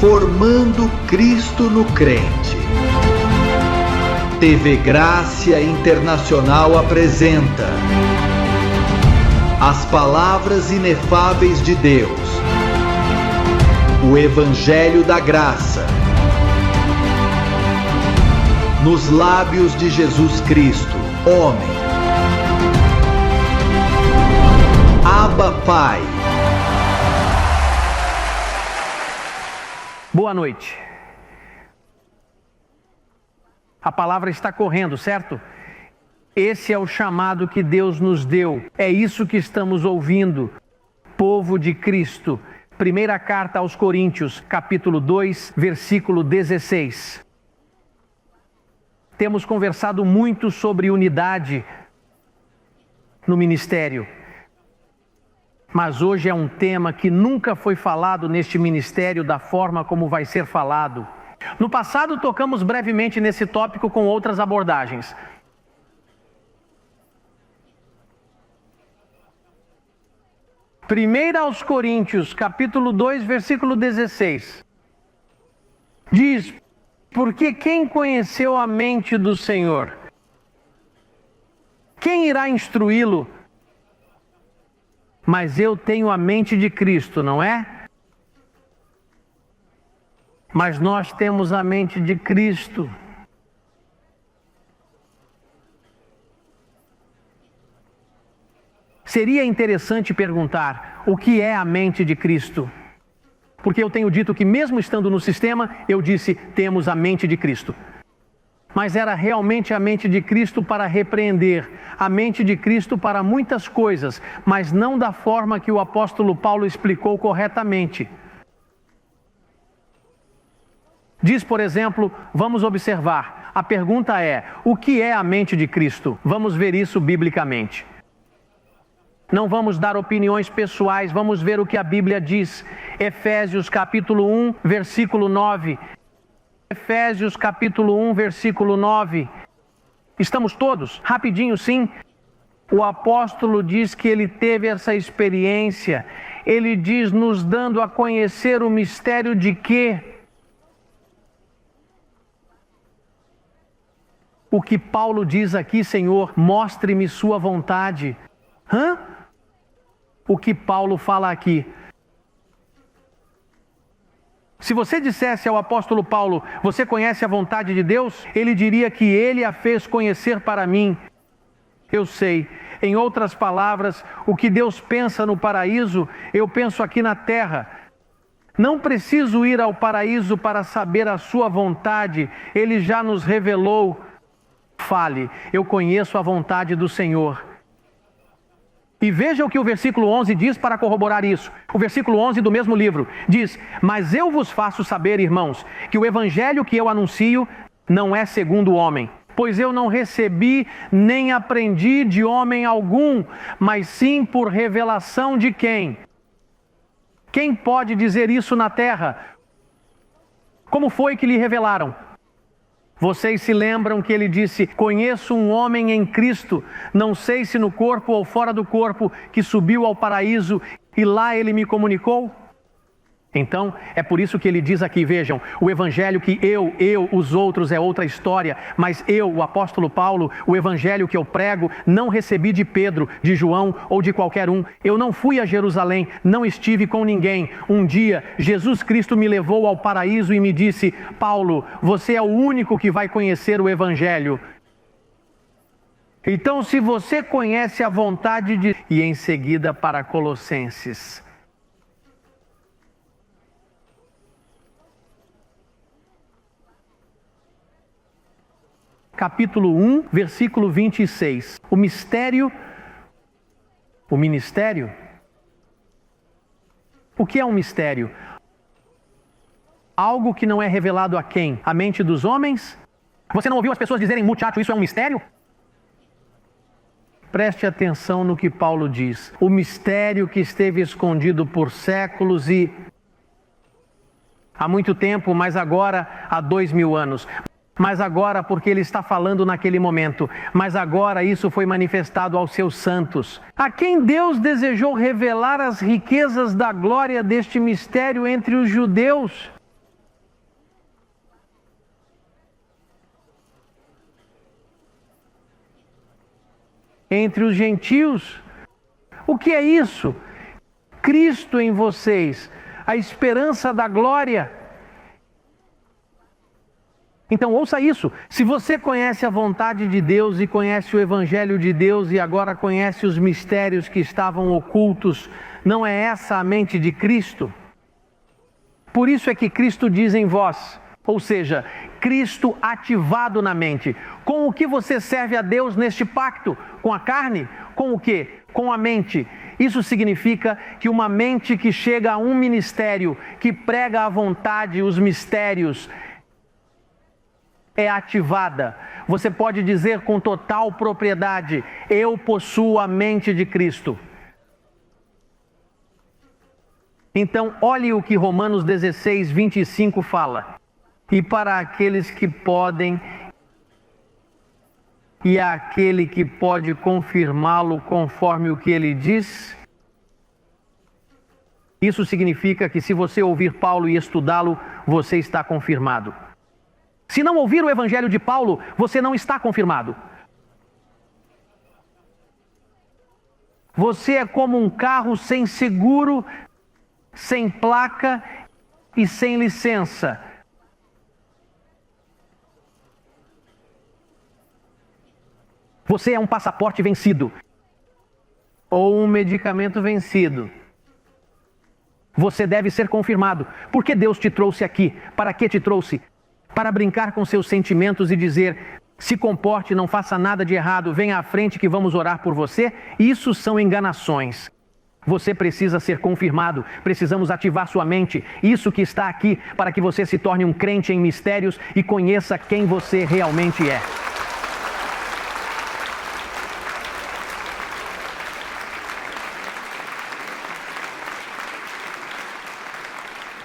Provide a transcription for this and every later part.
Formando Cristo no Crente. TV Grácia Internacional apresenta as palavras inefáveis de Deus, o Evangelho da Graça, nos lábios de Jesus Cristo, homem. Abba, Pai. Boa noite. A palavra está correndo, certo? Esse é o chamado que Deus nos deu. É isso que estamos ouvindo. Povo de Cristo. Primeira carta aos Coríntios, capítulo 2, versículo 16. Temos conversado muito sobre unidade no ministério. Mas hoje é um tema que nunca foi falado neste ministério da forma como vai ser falado. No passado tocamos brevemente nesse tópico com outras abordagens. Primeira aos Coríntios, capítulo 2, versículo 16. Diz: porque quem conheceu a mente do Senhor? Quem irá instruí-lo? Mas eu tenho a mente de Cristo, não é? Mas nós temos a mente de Cristo. Seria interessante perguntar: o que é a mente de Cristo? Porque eu tenho dito que mesmo estando no sistema, eu disse: temos a mente de Cristo. Mas era realmente a mente de Cristo para repreender, a mente de Cristo para muitas coisas, mas não da forma que o apóstolo Paulo explicou corretamente. Diz, por exemplo, vamos observar, a pergunta é: o que é a mente de Cristo? Vamos ver isso biblicamente. Não vamos dar opiniões pessoais, vamos ver o que a Bíblia diz. Efésios capítulo 1, versículo 9. Efésios capítulo 1, versículo 9. Estamos todos? Rapidinho, sim. O apóstolo diz que ele teve essa experiência. Ele diz, nos dando a conhecer o mistério de quê? O que Paulo diz aqui: Senhor, mostre-me sua vontade. O que Paulo fala aqui? Se você dissesse ao apóstolo Paulo: você conhece a vontade de Deus? Ele diria que ele a fez conhecer para mim. Eu sei. Em outras palavras, o que Deus pensa no paraíso, eu penso aqui na terra. Não preciso ir ao paraíso para saber a sua vontade. Ele já nos revelou. Fale: eu conheço a vontade do Senhor. E veja o que o versículo 11 diz para corroborar isso. O versículo 11 do mesmo livro diz: mas eu vos faço saber, irmãos, que o evangelho que eu anuncio não é segundo o homem. Pois eu não recebi nem aprendi de homem algum, mas sim por revelação de quem? Quem pode dizer isso na terra? Como foi que lhe revelaram? Vocês se lembram que ele disse: conheço um homem em Cristo, não sei se no corpo ou fora do corpo, que subiu ao paraíso e lá ele me comunicou? Então, é por isso que ele diz aqui, vejam, o evangelho que os outros é outra história, mas eu, o apóstolo Paulo, o evangelho que eu prego, não recebi de Pedro, de João ou de qualquer um. Eu não fui a Jerusalém, não estive com ninguém. Um dia, Jesus Cristo me levou ao paraíso e me disse: Paulo, você é o único que vai conhecer o evangelho. Então, se você conhece a vontade de... E em seguida para Colossenses. Capítulo 1, versículo 26. O ministério. O que é um mistério? Algo que não é revelado a quem? A mente dos homens? Você não ouviu as pessoas dizerem: muchacho, isso é um mistério? Preste atenção no que Paulo diz. O mistério que esteve escondido por séculos e... há muito tempo, mas agora há 2000 anos. Mas agora, porque ele está falando naquele momento, mas agora isso foi manifestado aos seus santos, a quem Deus desejou revelar as riquezas da glória deste mistério entre os judeus. entre os gentios. O que é isso? Cristo em vocês, a esperança da glória. Então ouça isso, se você conhece a vontade de Deus e conhece o Evangelho de Deus e agora conhece os mistérios que estavam ocultos, não é essa a mente de Cristo? Por isso é que Cristo diz em vós, ou seja, Cristo ativado na mente. Com o que você serve a Deus neste pacto? Com a carne? Com o quê? Com a mente. Isso significa que uma mente que chega a um ministério, que prega a vontade, os mistérios, é ativada. Você pode dizer com total propriedade: eu possuo a mente de Cristo. Então, olhe o que Romanos 16, 25 fala. E para aqueles que podem, e aquele que pode confirmá-lo conforme o que ele diz. Isso significa que se você ouvir Paulo e estudá-lo, você está confirmado. Se não ouvir o Evangelho de Paulo, você não está confirmado. Você é como um carro sem seguro, sem placa e sem licença. Você é um passaporte vencido ou um medicamento vencido. Você deve ser confirmado. Por que Deus te trouxe aqui? Para que te trouxe? Para brincar com seus sentimentos e dizer: se comporte, não faça nada de errado, venha à frente que vamos orar por você? Isso são enganações. Você precisa ser confirmado, precisamos ativar sua mente. Isso que está aqui para que você se torne um crente em mistérios e conheça quem você realmente é.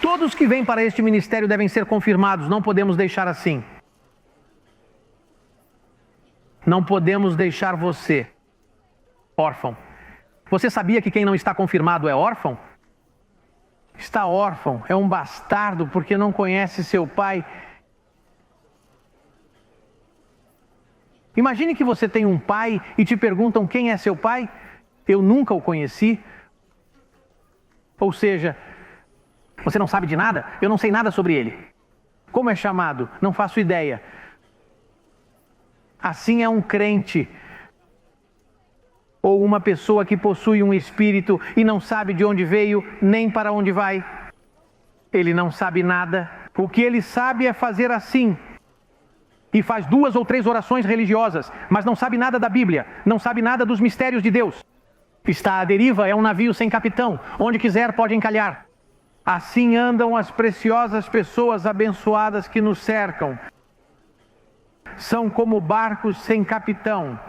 Todos que vêm para este ministério devem ser confirmados, não podemos deixar assim. Não podemos deixar você órfão. Você sabia que quem não está confirmado é órfão? Está órfão, é um bastardo porque não conhece seu pai. Imagine que você tem um pai e te perguntam quem é seu pai. Eu nunca o conheci. Ou seja, você não sabe de nada? Eu não sei nada sobre ele. Como é chamado? Não faço ideia. Assim é um crente. Ou uma pessoa que possui um espírito e não sabe de onde veio, nem para onde vai. Ele não sabe nada. O que ele sabe é fazer assim. E faz 2 ou 3 orações religiosas, mas não sabe nada da Bíblia, não sabe nada dos mistérios de Deus. Está à deriva, é um navio sem capitão. Onde quiser pode encalhar. Assim andam as preciosas pessoas abençoadas que nos cercam. São como barcos sem capitão.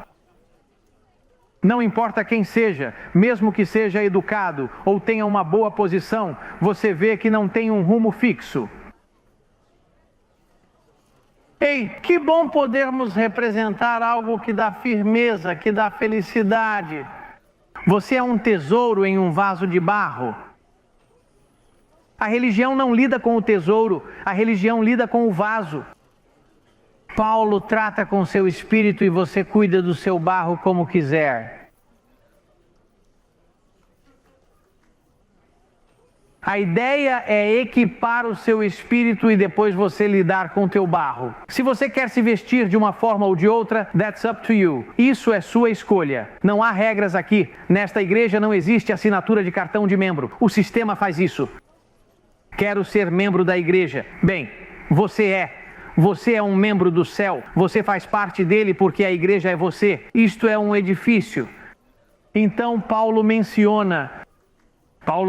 Não importa quem seja, mesmo que seja educado ou tenha uma boa posição, você vê que não tem um rumo fixo. Ei, que bom podermos representar algo que dá firmeza, que dá felicidade. Você é um tesouro em um vaso de barro. A religião não lida com o tesouro, a religião lida com o vaso. Paulo trata com seu espírito e você cuida do seu barro como quiser. A ideia é equipar o seu espírito e depois você lidar com o teu barro. Se você quer se vestir de uma forma ou de outra, that's up to you. Isso é sua escolha. Não há regras aqui. Nesta igreja não existe assinatura de cartão de membro. O sistema faz isso. Quero ser membro da igreja. Bem, você é. Você é um membro do céu. Você faz parte dele porque a igreja é você. Isto é um edifício. Então Paulo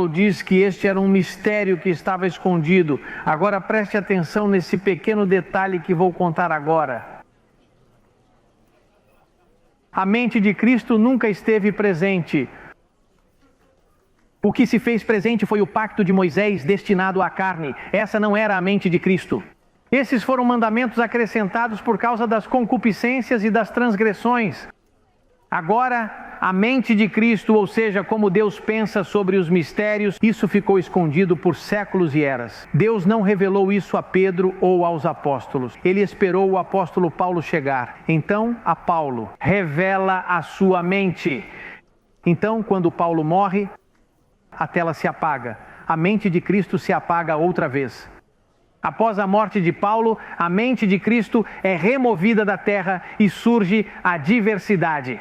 diz que este era um mistério que estava escondido. Agora preste atenção nesse pequeno detalhe que vou contar agora. A mente de Cristo nunca esteve presente. O que se fez presente foi o pacto de Moisés destinado à carne. Essa não era a mente de Cristo. Esses foram mandamentos acrescentados por causa das concupiscências e das transgressões. Agora, a mente de Cristo, ou seja, como Deus pensa sobre os mistérios, isso ficou escondido por séculos e eras. Deus não revelou isso a Pedro ou aos apóstolos. Ele esperou o apóstolo Paulo chegar. Então, a Paulo revela a sua mente. Então, quando Paulo morre, a tela se apaga. A mente de Cristo se apaga outra vez. Após a morte de Paulo, a mente de Cristo é removida da terra e surge a diversidade.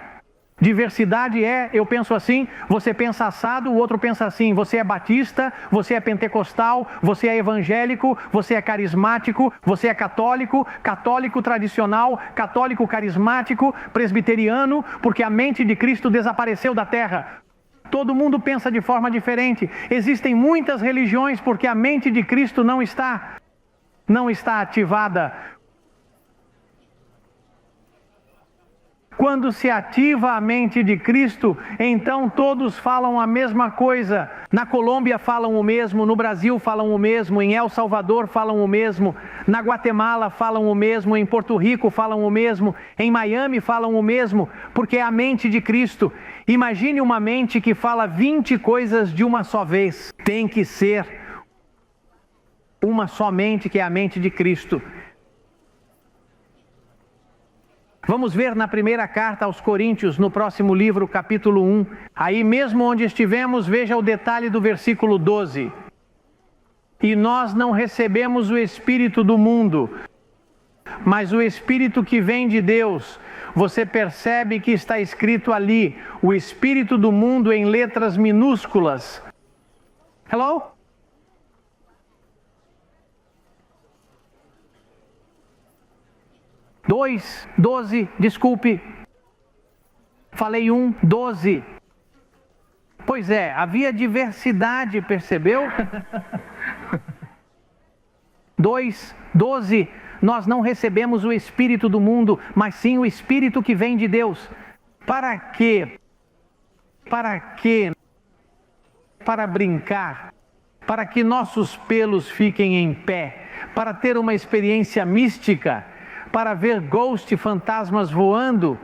Diversidade é, eu penso assim, você pensa assado, o outro pensa assim, você é batista, você é pentecostal, você é evangélico, você é carismático, você é católico, católico tradicional, católico carismático, presbiteriano, porque a mente de Cristo desapareceu da terra. Todo mundo pensa de forma diferente. Existem muitas religiões porque a mente de Cristo não está ativada. Quando se ativa a mente de Cristo, então todos falam a mesma coisa. Na Colômbia falam o mesmo, no Brasil falam o mesmo, em El Salvador falam o mesmo, na Guatemala falam o mesmo, em Porto Rico falam o mesmo, em Miami falam o mesmo, porque é a mente de Cristo. Imagine uma mente que fala 20 coisas de uma só vez. Tem que ser uma só mente, que é a mente de Cristo. Vamos ver na primeira carta aos Coríntios, no próximo livro, capítulo 1. Aí mesmo onde estivemos, veja o detalhe do versículo 12. E nós não recebemos o Espírito do mundo, mas o Espírito que vem de Deus. Você percebe que está escrito ali, o Espírito do mundo em letras minúsculas. Hello? Dois, 12, desculpe. Falei 12. Pois é, havia diversidade, percebeu? 2, 12. Nós não recebemos o Espírito do mundo, mas sim o Espírito que vem de Deus. Para quê? Para quê? Para brincar, para que nossos pelos fiquem em pé, para ter uma experiência mística, para ver fantasmas voando.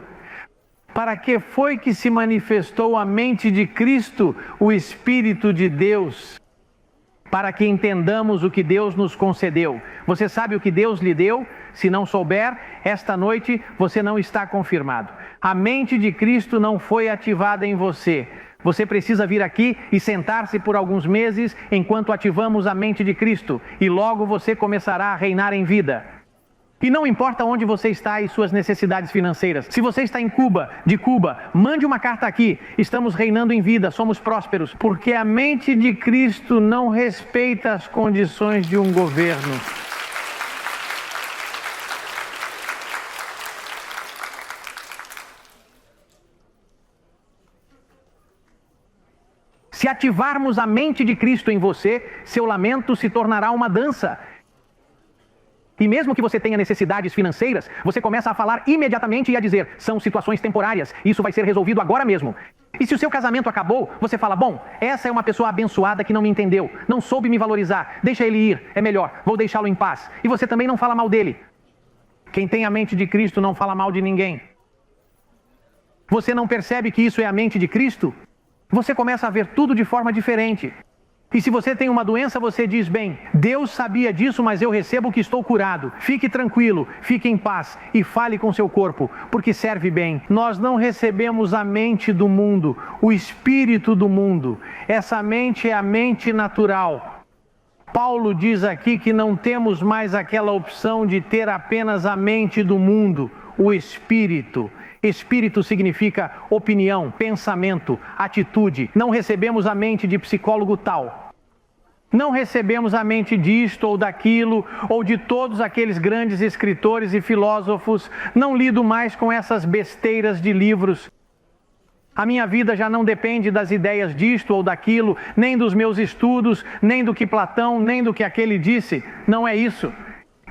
Para que foi que se manifestou a mente de Cristo, o Espírito de Deus? Para que entendamos o que Deus nos concedeu. Você sabe o que Deus lhe deu? Se não souber, esta noite você não está confirmado. A mente de Cristo não foi ativada em você. Você precisa vir aqui e sentar-se por alguns meses enquanto ativamos a mente de Cristo. E logo você começará a reinar em vida. E não importa onde você está e suas necessidades financeiras. Se você está em Cuba, mande uma carta aqui. Estamos reinando em vida, somos prósperos. Porque a mente de Cristo não respeita as condições de um governo. Se ativarmos a mente de Cristo em você, seu lamento se tornará uma dança. E mesmo que você tenha necessidades financeiras, você começa a falar imediatamente e a dizer, são situações temporárias, isso vai ser resolvido agora mesmo. E se o seu casamento acabou, você fala, bom, essa é uma pessoa abençoada que não me entendeu, não soube me valorizar, deixa ele ir, é melhor, vou deixá-lo em paz. E você também não fala mal dele. Quem tem a mente de Cristo não fala mal de ninguém. Você não percebe que isso é a mente de Cristo? Você começa a ver tudo de forma diferente. E se você tem uma doença, você diz, bem, Deus sabia disso, mas eu recebo que estou curado. Fique tranquilo, fique em paz e fale com seu corpo, porque serve bem. Nós não recebemos a mente do mundo, o espírito do mundo. Essa mente é a mente natural. Paulo diz aqui que não temos mais aquela opção de ter apenas a mente do mundo, o espírito. Espírito significa opinião, pensamento, atitude. Não recebemos a mente de psicólogo tal. Não recebemos a mente disto ou daquilo, ou de todos aqueles grandes escritores e filósofos. Não lido mais com essas besteiras de livros. A minha vida já não depende das ideias disto ou daquilo, nem dos meus estudos, nem do que Platão, nem do que aquele disse. Não é isso.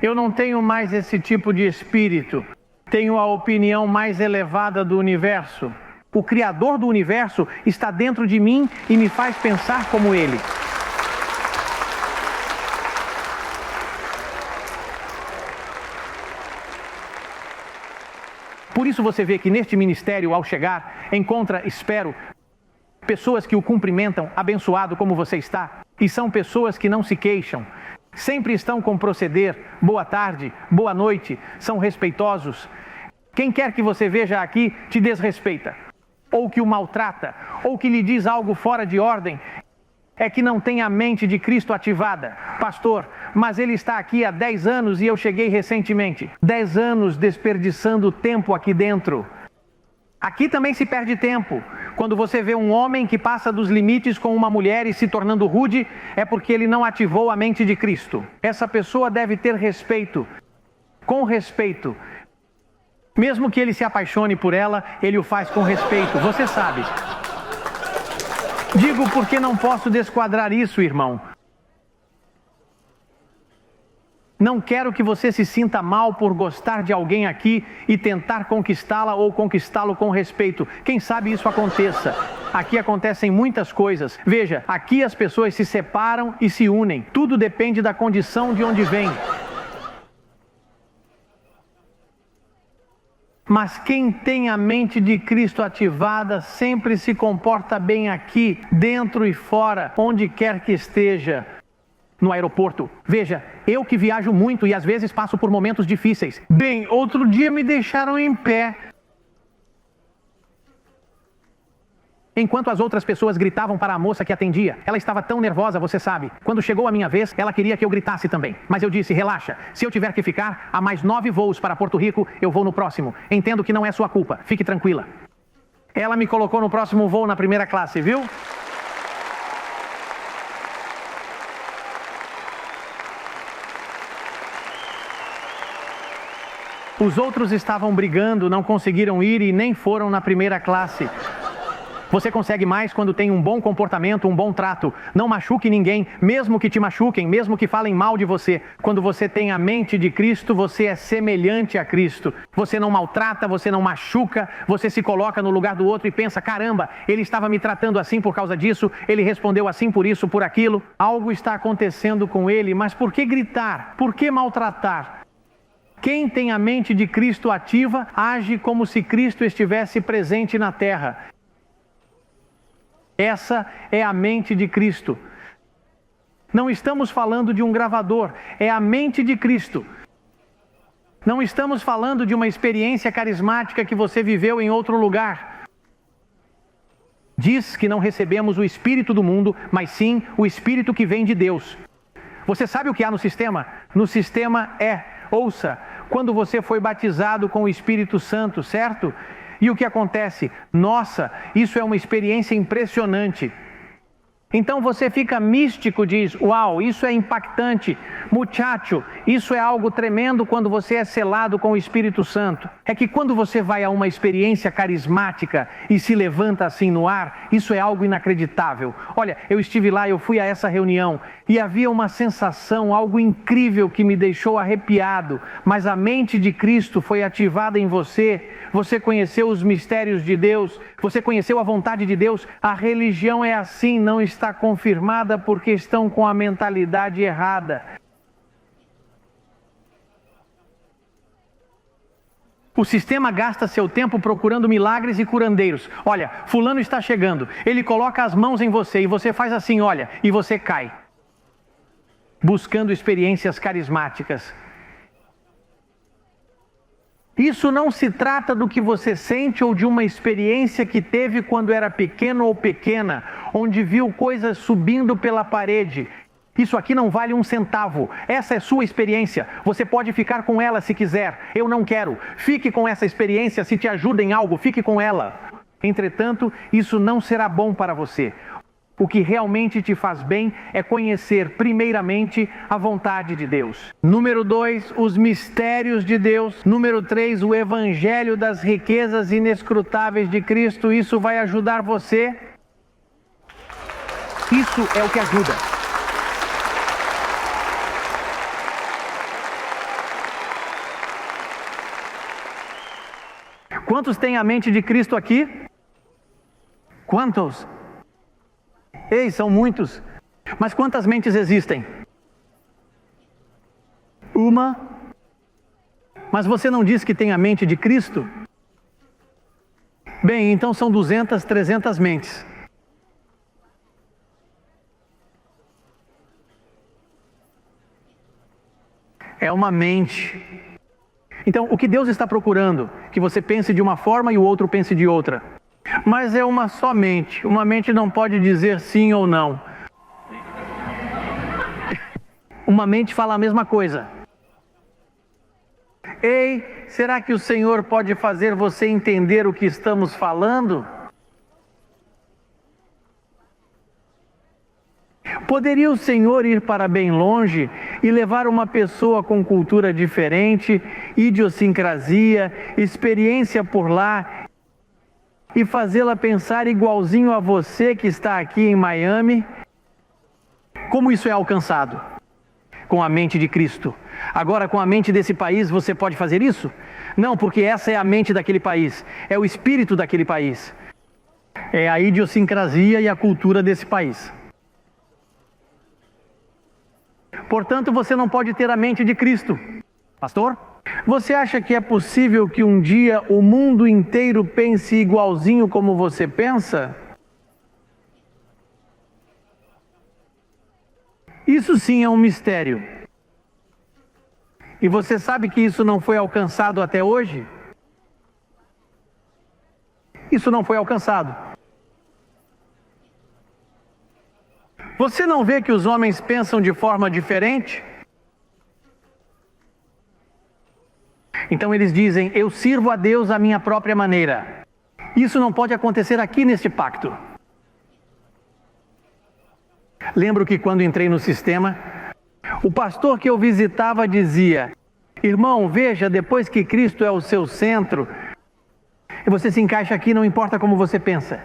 Eu não tenho mais esse tipo de espírito. Tenho a opinião mais elevada do universo. O Criador do universo está dentro de mim e me faz pensar como Ele. Por isso você vê que neste ministério, ao chegar, encontra, espero, pessoas que o cumprimentam, abençoado como você está, e são pessoas que não se queixam, sempre estão com proceder, boa tarde, boa noite, são respeitosos. Quem quer que você veja aqui te desrespeita, ou que o maltrata, ou que lhe diz algo fora de ordem, é que não tem a mente de Cristo ativada. Pastor, mas ele está aqui há 10 anos e eu cheguei recentemente. 10 anos desperdiçando tempo aqui dentro. Aqui também se perde tempo. Quando você vê um homem que passa dos limites com uma mulher e se tornando rude, é porque ele não ativou a mente de Cristo. Essa pessoa deve ter respeito. Com respeito. Mesmo que ele se apaixone por ela, ele o faz com respeito. Você sabe. Digo porque não posso desquadrar isso, irmão. Não quero que você se sinta mal por gostar de alguém aqui e tentar conquistá-la ou conquistá-lo com respeito. Quem sabe isso aconteça. Aqui acontecem muitas coisas. Veja, aqui as pessoas se separam e se unem. Tudo depende da condição de onde vem. Mas quem tem a mente de Cristo ativada sempre se comporta bem aqui, dentro e fora, onde quer que esteja. No aeroporto. Veja, eu que viajo muito e às vezes passo por momentos difíceis. Bem, outro dia me deixaram em pé. Enquanto as outras pessoas gritavam para a moça que atendia. Ela estava tão nervosa, você sabe. Quando chegou a minha vez, ela queria que eu gritasse também. Mas eu disse, relaxa, se eu tiver que ficar, há mais 9 voos para Porto Rico, eu vou no próximo. Entendo que não é sua culpa, fique tranquila. Ela me colocou no próximo voo na primeira classe, viu? Os outros estavam brigando, não conseguiram ir e nem foram na primeira classe. Você consegue mais quando tem um bom comportamento, um bom trato. Não machuque ninguém, mesmo que te machuquem, mesmo que falem mal de você. Quando você tem a mente de Cristo, você é semelhante a Cristo. Você não maltrata, você não machuca, você se coloca no lugar do outro e pensa, caramba, ele estava me tratando assim por causa disso, ele respondeu assim por isso, por aquilo. Algo está acontecendo com ele, mas por que gritar? Por que maltratar? Quem tem a mente de Cristo ativa, age como se Cristo estivesse presente na terra. Essa é a mente de Cristo. Não estamos falando de um gravador, é a mente de Cristo. Não estamos falando de uma experiência carismática que você viveu em outro lugar. Diz que não recebemos o Espírito do mundo, mas sim o Espírito que vem de Deus. Você sabe o que há no sistema? No sistema ouça, quando você foi batizado com o Espírito Santo, certo? E o que acontece? Nossa, isso é uma experiência impressionante. Então você fica místico, diz, uau, isso é impactante. Muchacho, isso é algo tremendo quando você é selado com o Espírito Santo. É que quando você vai a uma experiência carismática e se levanta assim no ar, isso é algo inacreditável. Olha, eu estive lá, eu fui a essa reunião e havia uma sensação, algo incrível que me deixou arrepiado. Mas a mente de Cristo foi ativada em você. Você conheceu os mistérios de Deus, você conheceu a vontade de Deus. A religião é assim, não está confirmada porque estão com a mentalidade errada. O sistema gasta seu tempo procurando milagres e curandeiros. Olha, fulano está chegando, ele coloca as mãos em você e você faz assim, olha, e você cai. Buscando experiências carismáticas. Isso não se trata do que você sente ou de uma experiência que teve quando era pequeno ou pequena, onde viu coisas subindo pela parede. Isso aqui não vale 1 centavo. Essa é sua experiência. Você pode ficar com ela se quiser. Eu não quero. Fique com essa experiência se te ajuda em algo. Fique com ela. Entretanto, isso não será bom para você. O que realmente te faz bem é conhecer, primeiramente, a vontade de Deus. Número 2, os mistérios de Deus. Número 3, o evangelho das riquezas inescrutáveis de Cristo. Isso vai ajudar você. Isso é o que ajuda. Quantos têm a mente de Cristo aqui? Quantos? Ei, são muitos. Mas quantas mentes existem? Uma. Mas você não diz que tem a mente de Cristo? Bem, então são 200, 300 mentes. É uma mente. Então, o que Deus está procurando? Que você pense de uma forma e o outro pense de outra. Mas é uma só mente. Uma mente não pode dizer sim ou não. Uma mente fala a mesma coisa. Ei, será que o Senhor pode fazer você entender o que estamos falando? Poderia o Senhor ir para bem longe e levar uma pessoa com cultura diferente, idiosincrasia, experiência por lá, e fazê-la pensar igualzinho a você que está aqui em Miami? Como isso é alcançado? Com a mente de Cristo. Agora, com a mente desse país, você pode fazer isso? Não, porque essa é a mente daquele país, é o espírito daquele país, é a idiosincrasia e a cultura desse país. Portanto, você não pode ter a mente de Cristo. Pastor, você acha que é possível que um dia o mundo inteiro pense igualzinho como você pensa? Isso sim é um mistério. E você sabe que isso não foi alcançado até hoje? Isso não foi alcançado. Você não vê que os homens pensam de forma diferente? Então eles dizem, eu sirvo a Deus à minha própria maneira. Isso não pode acontecer aqui neste pacto. Lembro que quando entrei no sistema, o pastor que eu visitava dizia, irmão, veja, depois que Cristo é o seu centro, você se encaixa aqui, não importa como você pensa.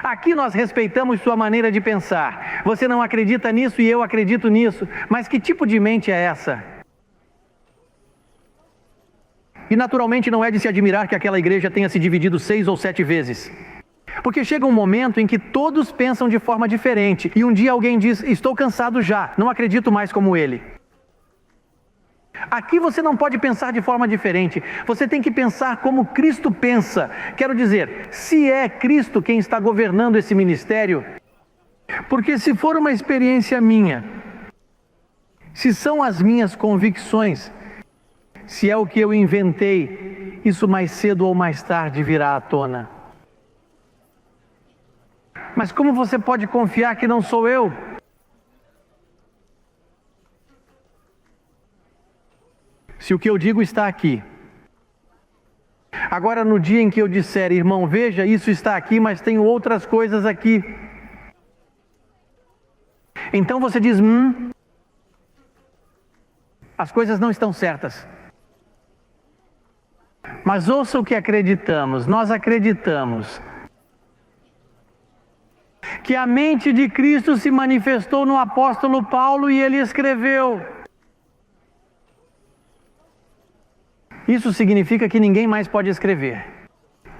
Aqui nós respeitamos sua maneira de pensar. Você não acredita nisso e eu acredito nisso. Mas que tipo de mente é essa? E naturalmente não é de se admirar que aquela igreja tenha se dividido 6 ou 7 vezes. Porque chega um momento em que todos pensam de forma diferente. E um dia alguém diz, estou cansado já, não acredito mais como ele. Aqui você não pode pensar de forma diferente. Você tem que pensar como Cristo pensa. Quero dizer, se é Cristo quem está governando esse ministério, porque se for uma experiência minha, se são as minhas convicções, se é o que eu inventei, isso mais cedo ou mais tarde virá à tona. Mas como você pode confiar que não sou eu? Se o que eu digo está aqui. Agora, no dia em que eu disser, irmão, veja, isso está aqui, mas tem outras coisas aqui. Então você diz, as coisas não estão certas. Mas ouça o que acreditamos. Nós acreditamos que a mente de Cristo se manifestou no apóstolo Paulo e ele escreveu. Isso significa que ninguém mais pode escrever.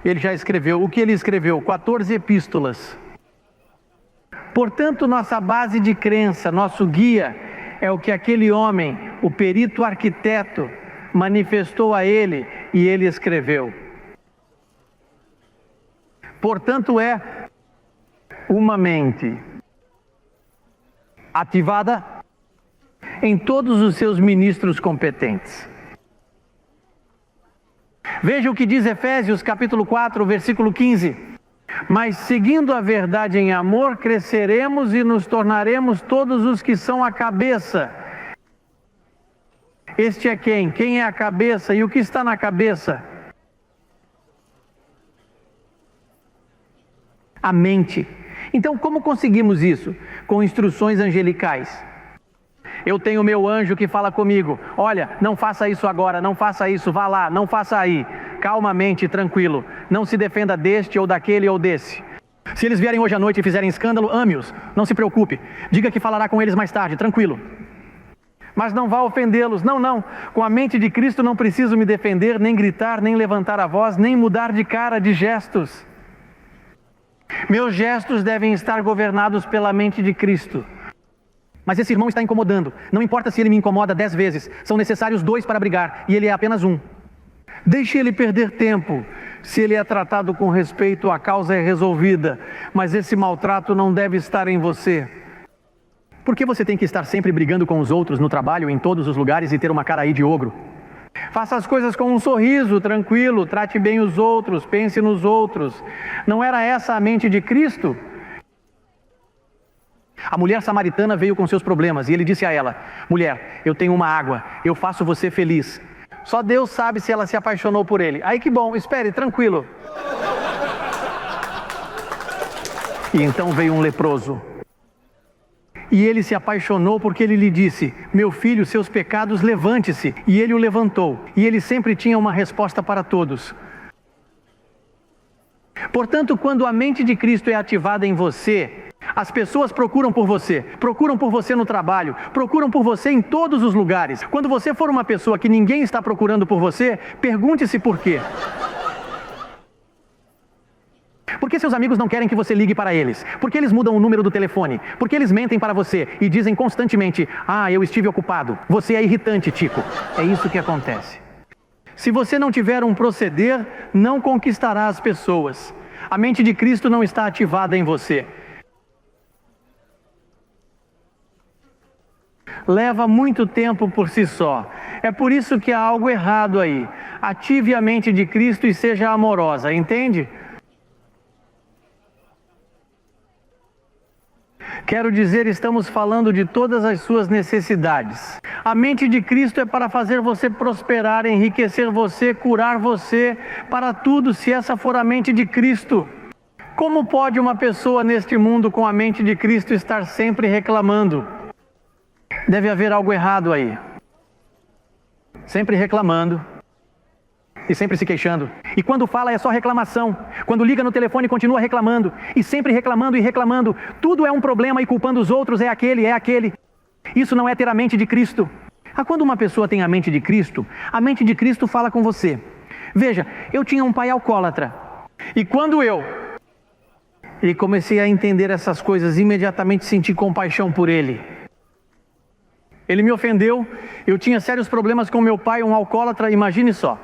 Ele já escreveu. O que ele escreveu? 14 epístolas. Portanto, nossa base de crença, nosso guia, é o que aquele homem, o perito arquiteto, manifestou a ele e ele escreveu. Portanto, é uma mente ativada em todos os seus ministros competentes. Veja o que diz Efésios capítulo 4, versículo 15. Mas seguindo a verdade em amor, cresceremos e nos tornaremos todos os que são a cabeça. Este é quem? Quem é a cabeça? E o que está na cabeça? A mente. Então, como conseguimos isso? Com instruções angelicais. Eu tenho meu anjo que fala comigo, olha, não faça isso agora, não faça isso, vá lá, não faça aí. Calmamente, tranquilo, não se defenda deste ou daquele ou desse. Se eles vierem hoje à noite e fizerem escândalo, ame-os, não se preocupe. Diga que falará com eles mais tarde, tranquilo. Mas não vá ofendê-los, não. Com a mente de Cristo não preciso me defender, nem gritar, nem levantar a voz, nem mudar de cara, de gestos. Meus gestos devem estar governados pela mente de Cristo. Mas esse irmão está incomodando. Não importa se ele me incomoda 10 vezes. São necessários 2 para brigar. E ele é apenas um. Deixe ele perder tempo. Se ele é tratado com respeito, a causa é resolvida. Mas esse maltrato não deve estar em você. Por que você tem que estar sempre brigando com os outros no trabalho, em todos os lugares e ter uma cara aí de ogro? Faça as coisas com um sorriso, tranquilo, trate bem os outros, pense nos outros. Não era essa a mente de Cristo? A mulher samaritana veio com seus problemas e ele disse a ela: mulher, eu tenho uma água, eu faço você feliz. Só Deus sabe se ela se apaixonou por ele. Aí que bom, espere, tranquilo. E então veio um leproso. E ele se apaixonou porque ele lhe disse: meu filho, seus pecados, levante-se. E ele o levantou. E ele sempre tinha uma resposta para todos. Portanto, quando a mente de Cristo é ativada em você, as pessoas procuram por você no trabalho, procuram por você em todos os lugares. Quando você for uma pessoa que ninguém está procurando por você, pergunte-se por quê. Por que seus amigos não querem que você ligue para eles? Por que eles mudam o número do telefone? Por que eles mentem para você e dizem constantemente: ah, eu estive ocupado. Você é irritante, Tico. É isso que acontece. Se você não tiver um proceder, não conquistará as pessoas. A mente de Cristo não está ativada em você. Leva muito tempo por si só. É por isso que há algo errado aí. Ative a mente de Cristo e seja amorosa, entende? Quero dizer, estamos falando de todas as suas necessidades. A mente de Cristo é para fazer você prosperar, enriquecer você, curar você, para tudo, se essa for a mente de Cristo. Como pode uma pessoa neste mundo com a mente de Cristo estar sempre reclamando? Deve haver algo errado aí. Sempre reclamando. E sempre se queixando. E quando fala é só reclamação. Quando liga no telefone continua reclamando. E sempre reclamando e reclamando. Tudo é um problema e culpando os outros, é aquele. Isso não é ter a mente de Cristo. Quando uma pessoa tem a mente de Cristo fala com você. Veja, eu tinha um pai alcoólatra. E quando eu comecei a entender essas coisas, imediatamente senti compaixão por ele. Ele me ofendeu, eu tinha sérios problemas com meu pai, um alcoólatra, imagine só.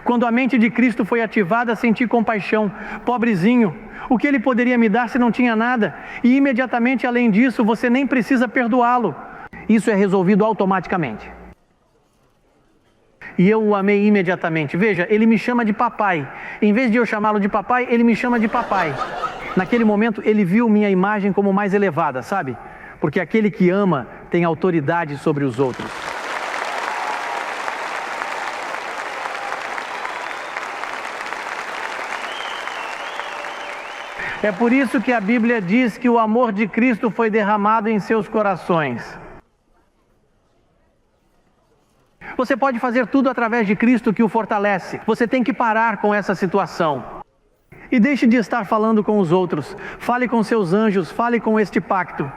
Quando a mente de Cristo foi ativada, senti compaixão. Pobrezinho, o que ele poderia me dar se não tinha nada? E imediatamente, além disso, você nem precisa perdoá-lo. Isso é resolvido automaticamente. E eu o amei imediatamente. Veja, ele me chama de papai. Em vez de eu chamá-lo de papai, ele me chama de papai. Naquele momento, ele viu minha imagem como mais elevada, sabe? Porque aquele que ama tem autoridade sobre os outros. É por isso que a Bíblia diz que o amor de Cristo foi derramado em seus corações. Você pode fazer tudo através de Cristo que o fortalece. Você tem que parar com essa situação. E deixe de estar falando com os outros. Fale com seus anjos, fale com este pacto.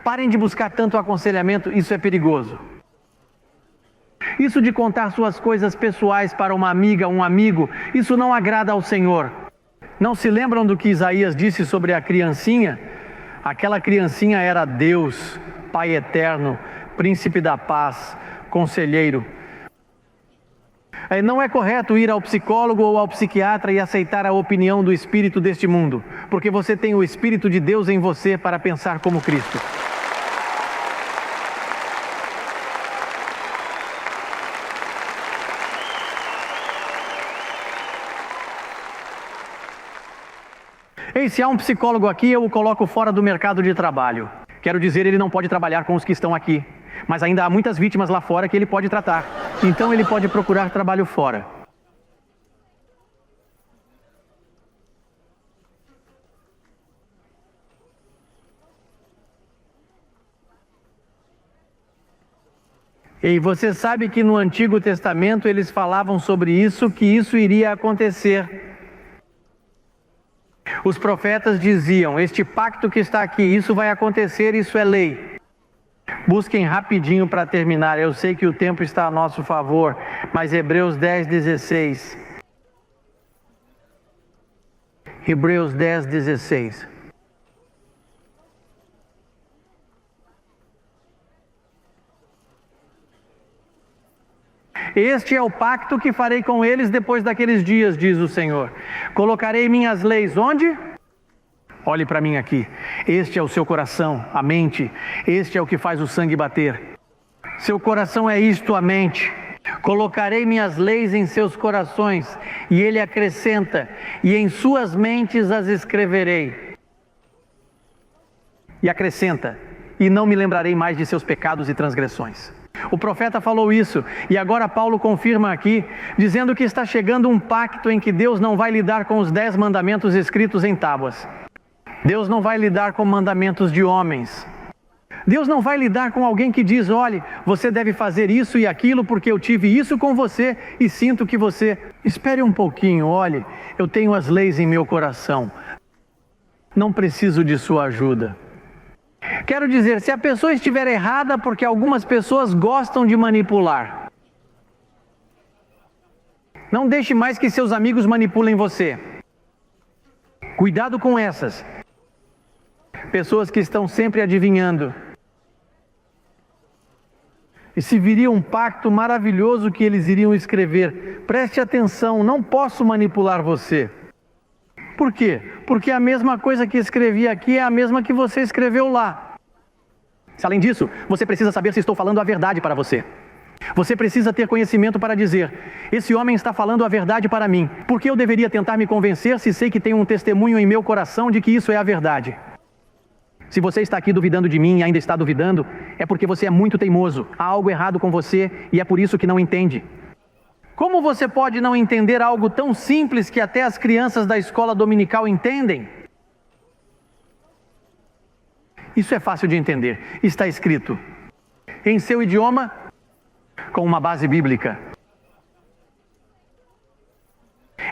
Parem de buscar tanto aconselhamento, isso é perigoso. Isso de contar suas coisas pessoais para uma amiga, um amigo, isso não agrada ao Senhor. Não se lembram do que Isaías disse sobre a criancinha? Aquela criancinha era Deus, Pai eterno, Príncipe da paz, Conselheiro. Não é correto ir ao psicólogo ou ao psiquiatra e aceitar a opinião do espírito deste mundo, porque você tem o Espírito de Deus em você para pensar como Cristo. Ei, se há um psicólogo aqui, eu o coloco fora do mercado de trabalho. Quero dizer, ele não pode trabalhar com os que estão aqui. Mas ainda há muitas vítimas lá fora que ele pode tratar. Então ele pode procurar trabalho fora. E você sabe que no Antigo Testamento eles falavam sobre isso, que isso iria acontecer. Os profetas diziam: este pacto que está aqui, isso vai acontecer, isso é lei. Busquem rapidinho para terminar, eu sei que o tempo está a nosso favor, mas Hebreus 10:16. Hebreus 10:16. Este é o pacto que farei com eles depois daqueles dias, diz o Senhor. Colocarei minhas leis onde? Olhe para mim aqui. Este é o seu coração, a mente. Este é o que faz o sangue bater. Seu coração é isto, a mente. Colocarei minhas leis em seus corações. E ele acrescenta, e em suas mentes as escreverei. E acrescenta, e não me lembrarei mais de seus pecados e transgressões. O profeta falou isso, e agora Paulo confirma aqui, dizendo que está chegando um pacto em que Deus não vai lidar com os 10 mandamentos escritos em tábuas. Deus não vai lidar com mandamentos de homens. Deus não vai lidar com alguém que diz, olhe, você deve fazer isso e aquilo porque eu tive isso com você e sinto que você... Espere um pouquinho, olhe, eu tenho as leis em meu coração. Não preciso de sua ajuda. Quero dizer, se a pessoa estiver errada porque algumas pessoas gostam de manipular, não deixe mais que seus amigos manipulem você. Cuidado com essas. Pessoas que estão sempre adivinhando. E se viria um pacto maravilhoso que eles iriam escrever, preste atenção, não posso manipular você. Por quê? Porque a mesma coisa que escrevi aqui é a mesma que você escreveu lá. Além disso, você precisa saber se estou falando a verdade para você. Você precisa ter conhecimento para dizer, esse homem está falando a verdade para mim. Por que eu deveria tentar me convencer se sei que tenho um testemunho em meu coração de que isso é a verdade? Se você está aqui duvidando de mim e ainda está duvidando, é porque você é muito teimoso. Há algo errado com você e é por isso que não entende. Como você pode não entender algo tão simples que até as crianças da escola dominical entendem? Isso é fácil de entender. Está escrito em seu idioma, com uma base bíblica.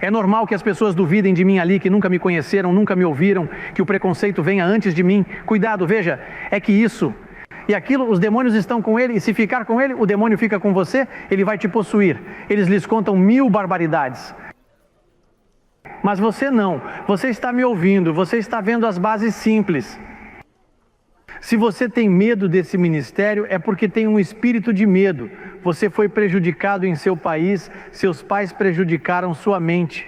É normal que as pessoas duvidem de mim ali, que nunca me conheceram, nunca me ouviram, que o preconceito venha antes de mim. Cuidado, veja, é que isso e aquilo, os demônios estão com ele, e se ficar com ele, o demônio fica com você, ele vai te possuir. Eles lhes contam 1000 barbaridades. Mas você não, você está me ouvindo, você está vendo as bases simples. Se você tem medo desse ministério, é porque tem um espírito de medo. Você foi prejudicado em seu país, seus pais prejudicaram sua mente.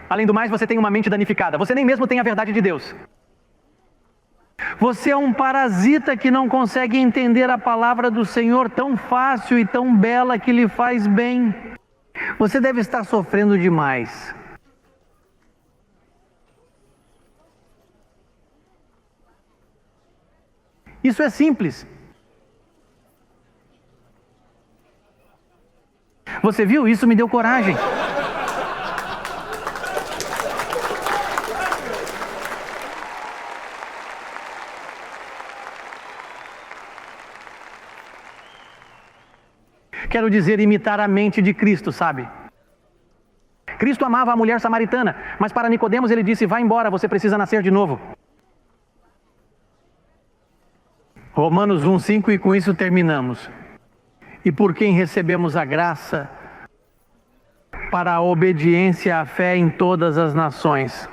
Além do mais, você tem uma mente danificada. Você nem mesmo tem a verdade de Deus. Você é um parasita que não consegue entender a palavra do Senhor tão fácil e tão bela que lhe faz bem. Você deve estar sofrendo demais. Isso é simples. Você viu? Isso me deu coragem. Quero dizer, imitar a mente de Cristo, sabe? Cristo amava a mulher samaritana, mas para Nicodemos ele disse, vá embora, você precisa nascer de novo. Romanos 1:5, e com isso terminamos. E por quem recebemos a graça para a obediência à fé em todas as nações.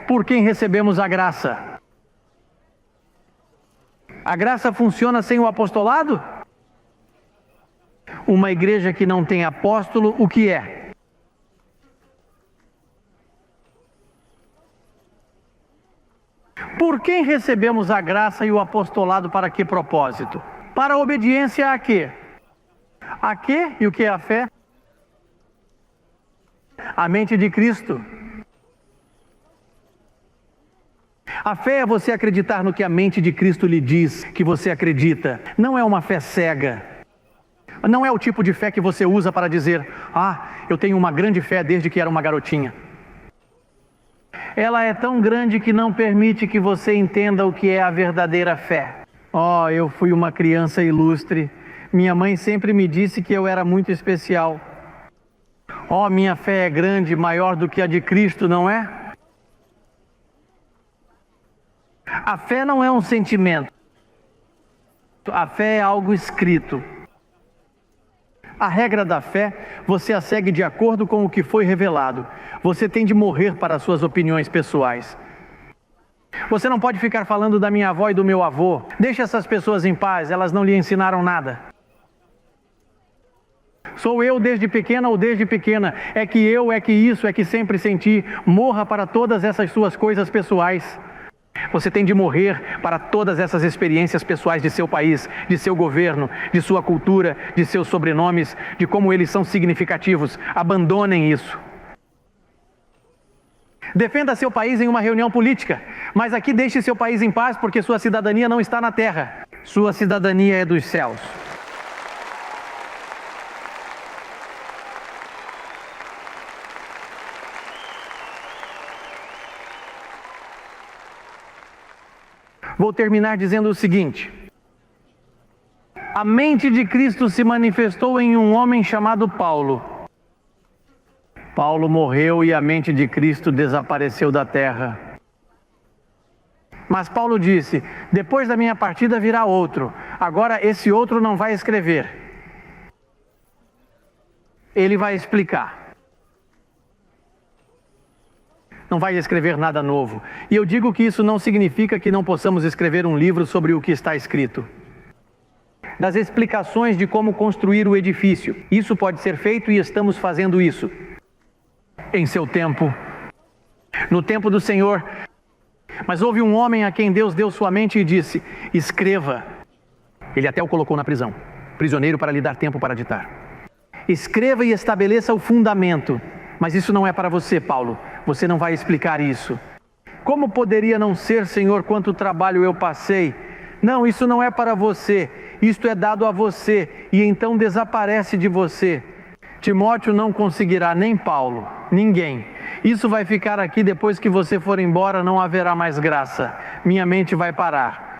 Por quem recebemos a graça? A graça funciona sem o apostolado? Uma igreja que não tem apóstolo, o que é? Por quem recebemos a graça e o apostolado para que propósito? Para a obediência a quê? A quê? E o que é a fé? A mente de Cristo. A fé é você acreditar no que a mente de Cristo lhe diz que você acredita. Não é uma fé cega. Não é o tipo de fé que você usa para dizer, eu tenho uma grande fé desde que era uma garotinha. Ela é tão grande que não permite que você entenda o que é a verdadeira fé. Eu fui uma criança ilustre. Minha mãe sempre me disse que eu era muito especial. Minha fé é grande, maior do que a de Cristo, não é? A fé não é um sentimento. A fé é algo escrito. A regra da fé, você a segue de acordo com o que foi revelado. Você tem de morrer para as suas opiniões pessoais. Você não pode ficar falando da minha avó e do meu avô. Deixe essas pessoas em paz, elas não lhe ensinaram nada. Sou eu desde pequena ou desde pequena. É que eu, é que isso, é que sempre senti. Morra para todas essas suas coisas pessoais. Você tem de morrer para todas essas experiências pessoais de seu país, de seu governo, de sua cultura, de seus sobrenomes, de como eles são significativos. Abandonem isso. Defenda seu país em uma reunião política, mas aqui deixe seu país em paz, porque sua cidadania não está na terra. Sua cidadania é dos céus. Vou terminar dizendo o seguinte: a mente de Cristo se manifestou em um homem chamado Paulo. Paulo morreu e a mente de Cristo desapareceu da terra. Mas Paulo disse: depois da minha partida virá outro. Agora esse outro não vai escrever. Ele vai explicar. Não vai escrever nada novo. E eu digo que isso não significa que não possamos escrever um livro sobre o que está escrito. Das explicações de como construir o edifício. Isso pode ser feito e estamos fazendo isso. Em seu tempo, no tempo do Senhor. Mas houve um homem a quem Deus deu sua mente e disse: escreva. Ele até o colocou na prisão, prisioneiro para lhe dar tempo para ditar. Escreva e estabeleça o fundamento. Mas isso não é para você, Paulo. Você não vai explicar isso. Como poderia não ser, Senhor, quanto trabalho eu passei? Não, isso não é para você. Isto é dado a você e então desaparece de você. Timóteo não conseguirá, nem Paulo, ninguém. Isso vai ficar aqui, depois que você for embora, não haverá mais graça. Minha mente vai parar.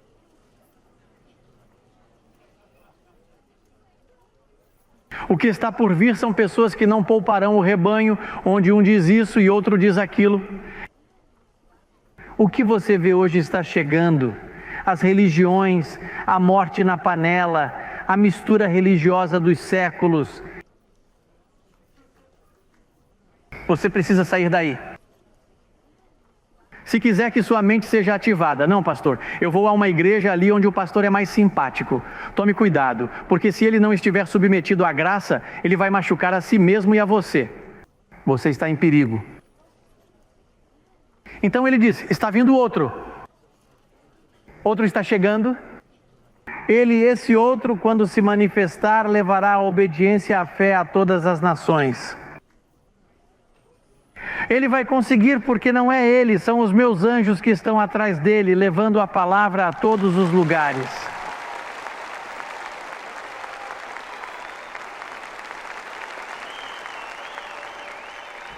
O que está por vir são pessoas que não pouparão o rebanho, onde um diz isso e outro diz aquilo. O que você vê hoje está chegando. As religiões, a morte na panela, a mistura religiosa dos séculos. Você precisa sair daí. Se quiser que sua mente seja ativada, não, pastor, eu vou a uma igreja ali onde o pastor é mais simpático. Tome cuidado, porque se ele não estiver submetido à graça, ele vai machucar a si mesmo e a você. Você está em perigo. Então ele diz: está vindo outro. Outro está chegando. Esse outro, quando se manifestar, levará a obediência e a fé a todas as nações. Ele vai conseguir porque não é ele, são os meus anjos que estão atrás dele, levando a palavra a todos os lugares.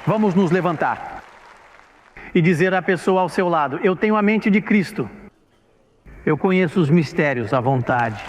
Vamos nos levantar e dizer à pessoa ao seu lado: eu tenho a mente de Cristo, eu conheço os mistérios à vontade.